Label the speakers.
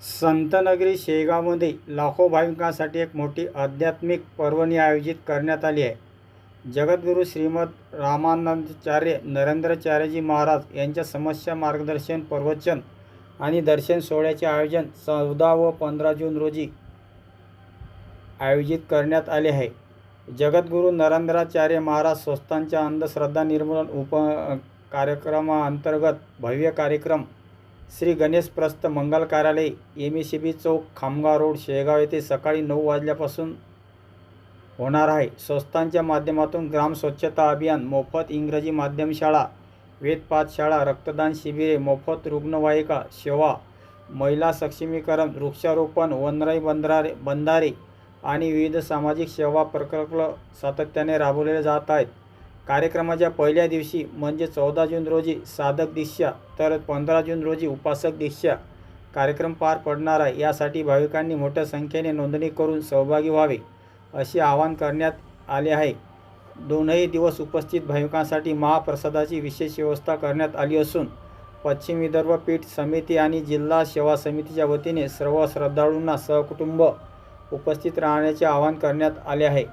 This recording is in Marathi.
Speaker 1: संतनगरी शेगावमध्ये लाखो भाविकांसाठी एक मोठी आध्यात्मिक पर्वणी आयोजित करण्यात आली आहे. जगद्गुरू श्रीमद रामानंदाचार्य नरेंद्राचार्यजी महाराज यांच्या समस्या मार्गदर्शन, प्रवचन आणि दर्शन सोहळ्याचे आयोजन 14 व 15 जून रोजी आयोजित करण्यात आले आहे. जगद्गुरू नरेंद्राचार्य महाराज संस्थांच्या अंधश्रद्धा निर्मूलन कार्यक्रमाअंतर्गत भव्य कार्यक्रम श्री गणेश प्रस्थ मंगल कार्यालय, MSB चौक, खामगाव रोड, शेगाव येथे सकाळी 9 वाजल्यापासून होणार आहे. संस्थांच्या माध्यमातून ग्राम स्वच्छता अभियान, मोफत इंग्रजी माध्यम शाळा, वेदपाठशाळा, रक्तदान शिबिरे, मोफत रुग्णवाहिका सेवा, महिला सक्षमीकरण, वृक्षारोपण, वनराई बंधारे आणि विविध सामाजिक सेवा प्रकल्प सातत्याने राबवले जात आहेत. कार्यक्रमाच्या पहिल्या दिवशी म्हणजे 14 जून रोजी साधक दीक्षा तर 15 जून रोजी उपासक दीक्षा कार्यक्रम पार पडणार आहे. यासाठी भाविकांनी मोठ्या संख्येने नोंदणी करून सहभागी व्हावे असे आवाहन करण्यात आले आहे. दोनही दिवस उपस्थित भाविकांसाठी महाप्रसादाची विशेष व्यवस्था करण्यात आली असून पश्चिम विदर्भ पीठ समिती आणि जिल्हा सेवा समितीच्या वतीने सर्व श्रद्धाळूंना सहकुटुंब उपस्थित राहण्याचे आवाहन करण्यात आले आहे.